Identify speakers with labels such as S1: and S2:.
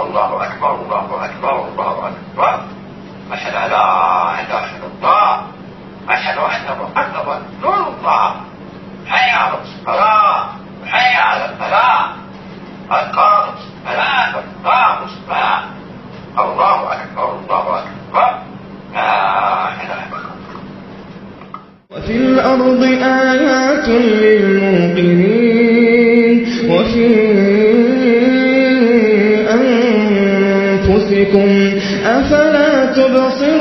S1: الله أكبر الله أكبر الله أكبر. أشهد أن لا إله إلا الله أشهد أن محمدا رسول الله. حي على الصلاة حي على الفلاح قد قامت الصلاة قد قامت الصلاة. الله أكبر الله أكبر لا إله إلا الله.
S2: وفي الأرض آيات للموقنين وفي أنفسكم أفلا تبصرون.